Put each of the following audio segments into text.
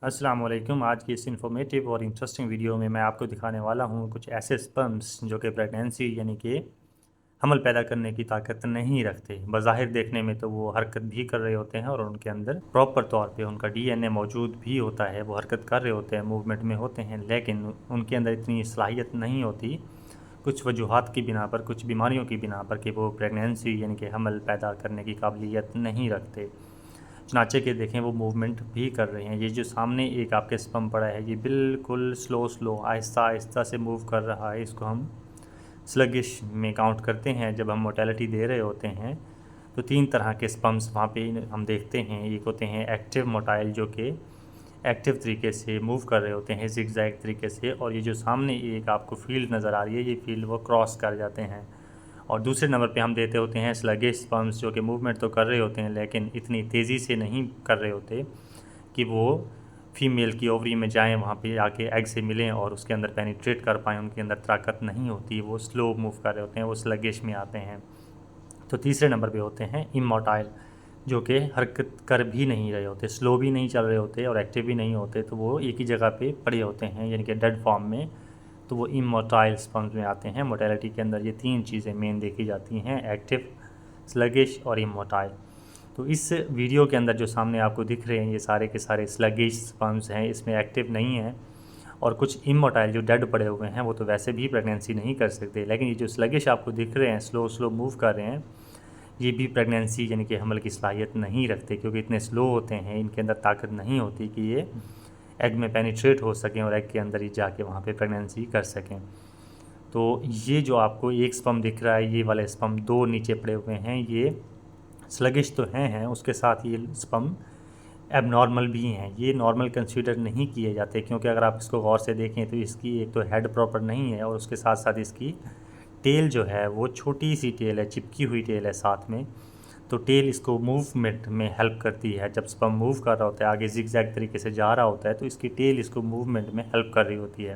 अस्सलाम वालेकुम। आज की इस इन्फॉर्मेटिव और इंटरेस्टिंग वीडियो में मैं आपको दिखाने वाला हूँ कुछ ऐसे स्पर्म्स जो कि प्रेगनेंसी यानी कि हमल पैदा करने की ताकत नहीं रखते। बज़ाहिर देखने में तो वो हरकत भी कर रहे होते हैं और उनके अंदर प्रॉपर तौर पे उनका डीएनए मौजूद भी होता है, वो हरकत कर रहे होते हैं, मूवमेंट में होते हैं, लेकिन उनके अंदर इतनी सलाहियत नहीं होती कुछ वजूहात की बिना पर, कुछ बीमारियों की बिना पर कि वो प्रेगनेंसी यानी कि हमल पैदा करने की काबिलियत नहीं रखते। चुनाचे के देखें वो मूवमेंट भी कर रहे हैं। ये जो सामने एक आपके स्पर्म पड़ा है ये बिल्कुल स्लो आहिस्ता आहिस्ता से मूव कर रहा है। इसको हम स्लगिश में काउंट करते हैं। जब हम मोटेलिटी दे रहे होते हैं तो 3 तरह के स्पर्म्स वहाँ पे हम देखते हैं। एक होते हैं एक्टिव मोटाइल जो कि एक्टिव तरीके से मूव कर रहे होते हैं ज़िगज़ैग तरीके से, और ये जो सामने एक आपको फील्ड नज़र आ रही है ये फील्ड वो क्रॉस कर जाते हैं। और दूसरे नंबर पे हम देते होते हैं स्लगिश स्पर्म्स जो कि मूवमेंट तो कर रहे होते हैं लेकिन इतनी तेज़ी से नहीं कर रहे होते कि वो फीमेल की ओवरी में जाएं, वहाँ पे आके एग से मिलें और उसके अंदर पेनिट्रेट कर पाएँ। उनके अंदर ताकत नहीं होती, वो स्लो मूव कर रहे होते हैं, वो स्लगिश में आते हैं। तो तीसरे नंबर पे होते हैं इमोटाइल जो कि हरकत कर भी नहीं रहे होते, स्लो भी नहीं चल रहे होते और एक्टिव भी नहीं होते, तो वो एक ही जगह पे पड़े होते हैं यानी कि डेड फॉर्म में। तो वो इमोटाइल स्पर्म्स में आते हैं। मोटेलिटी के अंदर ये 3 चीज़ें मेन देखी जाती हैं, एक्टिव, स्लगिश और इमोटाइल। तो इस वीडियो के अंदर जो सामने आपको दिख रहे हैं ये सारे के सारे स्लगिश स्पर्म्स हैं, इसमें एक्टिव नहीं है। और कुछ इमोटाइल जो डेड पड़े हुए हैं वो तो वैसे भी प्रेगनेंसी नहीं कर सकते, लेकिन ये जो स्लगिश आपको दिख रहे हैं स्लो मूव कर रहे हैं ये भी प्रेगनेंसी यानी कि हमल की सलाहियत नहीं रखते, क्योंकि इतने स्लो होते हैं, इनके अंदर ताकत नहीं होती कि ये एग में पेनिट्रेट हो सकें और एग के अंदर ही जाके वहाँ पे प्रेगनेंसी कर सकें। तो ये जो आपको एक स्पर्म दिख रहा है, ये वाले स्पर्म 2 नीचे पड़े हुए हैं, ये स्लगिश तो हैं, उसके साथ ये स्पर्म एबनॉर्मल भी हैं। ये नॉर्मल कंसीडर नहीं किए जाते, क्योंकि अगर आप इसको गौर से देखें तो इसकी एक तो हेड प्रॉपर नहीं है और उसके साथ साथ इसकी टेल जो है वो छोटी सी टेल है, चिपकी हुई टेल है साथ में। तो टेल इसको मूवमेंट में हेल्प करती है। जब स्पर्म मूव कर रहा होता है, आगे ज़िगज़ैग तरीके से जा रहा होता है, तो इसकी टेल इसको मूवमेंट में हेल्प कर रही होती है।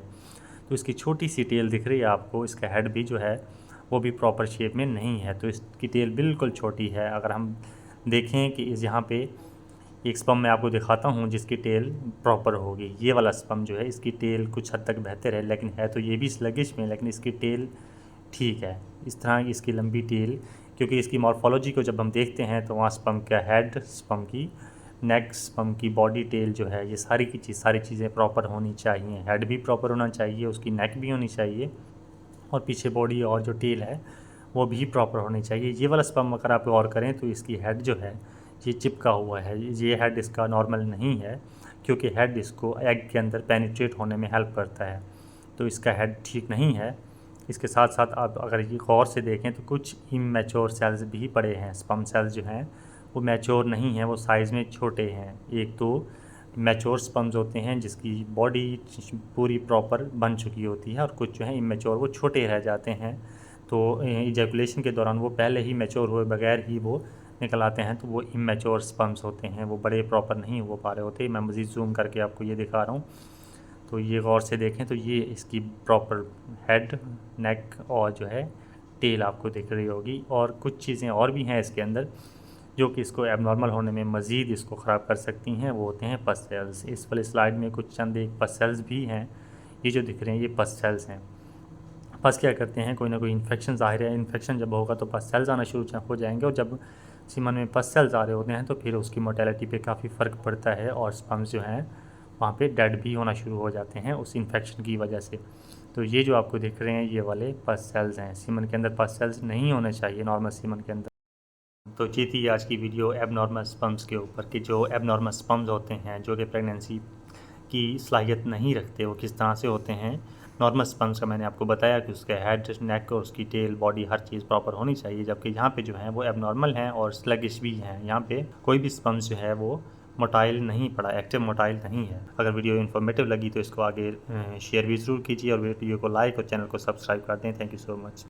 तो इसकी छोटी सी टेल दिख रही है आपको, इसका हेड भी जो है वो भी प्रॉपर शेप में नहीं है, तो इसकी टेल बिल्कुल छोटी है। अगर हम देखें कि इस यहाँ पे एक स्पर्म मैं आपको दिखाता हूँ जिसकी टेल प्रॉपर होगी। ये वाला स्पर्म जो है इसकी टेल कुछ हद तक बेहतर है, लेकिन है तो ये भी स्लगिश में, लेकिन इसकी टेल ठीक है। इस तरह की इसकी लंबी टेल, क्योंकि इसकी मॉर्फोलॉजी को जब हम देखते हैं तो वहाँ स्पर्म का हेड, स्पर्म की नेक, स्पर्म की बॉडी, टेल जो है ये सारी चीज़ें प्रॉपर होनी चाहिए। हेड भी प्रॉपर होना चाहिए, उसकी नेक भी होनी चाहिए और पीछे बॉडी और जो टेल है वो भी प्रॉपर होनी चाहिए। ये वाला स्पर्म अगर आप गौर करें तो इसकी हेड जो है ये चिपका हुआ है, ये हेड इसका नॉर्मल नहीं है, क्योंकि हेड इसको एग के अंदर पेनिट्रेट होने में हेल्प करता है, तो इसका हेड ठीक नहीं है। इसके साथ साथ आप अगर ये गौर से देखें तो कुछ इमैच्योर सेल्स भी पड़े हैं। स्पर्म सेल्स जो हैं वो मैच्योर नहीं हैं, वो साइज़ में छोटे हैं। एक तो मैच्योर स्पर्म्स होते हैं जिसकी बॉडी पूरी प्रॉपर बन चुकी होती है, और कुछ जो है इमैच्योर, वो छोटे रह जाते हैं। तो इजैकुलेशन के दौरान वो पहले ही मैच्योर हुए बगैर ही वो निकल आते हैं, तो वो इमैच्योर स्पर्म्स होते हैं, वो बड़े प्रॉपर नहीं हो पा रहे होते। मैं मज़ीद जूम करके आपको ये दिखा रहा हूँ, तो ये गौर से देखें तो ये इसकी प्रॉपर हेड, नेक और जो है टेल आपको दिख रही होगी। और कुछ चीज़ें और भी हैं इसके अंदर जो कि इसको एबनॉर्मल होने में मज़ीद इसको ख़राब कर सकती हैं, वो होते हैं पस सेल्स। इस वाले स्लाइड में कुछ चंद एक पस सेल्स भी हैं, ये जो दिख रहे हैं ये पस सेल्स हैं। पस क्या करते हैं, कोई ना कोई इन्फेक्शन, ज़ाहिर है इन्फेक्शन जब होगा तो पस सेल्स आना शुरू हो जाएंगे, और जब सीमन में पस सेल्स आ रहे होते हैं तो फिर उसकी मोटेलिटी पे काफ़ी फ़र्क पड़ता है और स्पर्म्स जो हैं वहाँ पे डेड भी होना शुरू हो जाते हैं उस इन्फेक्शन की वजह से। तो ये जो आपको दिख रहे हैं ये वाले पस सेल्स हैं। सीमन के अंदर पस सेल्स नहीं होने चाहिए नॉर्मल सीमन के अंदर। तो ये थी आज की वीडियो एबनॉर्मल स्पर्म्स के ऊपर, कि जो एबनॉर्मल स्पर्म्स होते हैं जो कि प्रेगनेंसी की सलाहियत नहीं रखते, वो किस तरह से होते हैं। नॉर्मल स्पर्म्स का मैंने आपको बताया कि उसके हेड, नेक और उसकी टेल, बॉडी, हर चीज़ प्रॉपर होनी चाहिए, जबकि यहाँ पे जो है वो एबनॉर्मल हैं और स्लगिश भी हैं। यहाँ पे कोई भी स्पर्म्स जो है वो मोटाइल नहीं पड़ा, एक्टिव मोटाइल नहीं है। अगर वीडियो इन्फॉर्मेटिव लगी तो इसको आगे शेयर भी ज़रूर कीजिए और वीडियो को लाइक और चैनल को सब्सक्राइब कर दें। Thank you so much.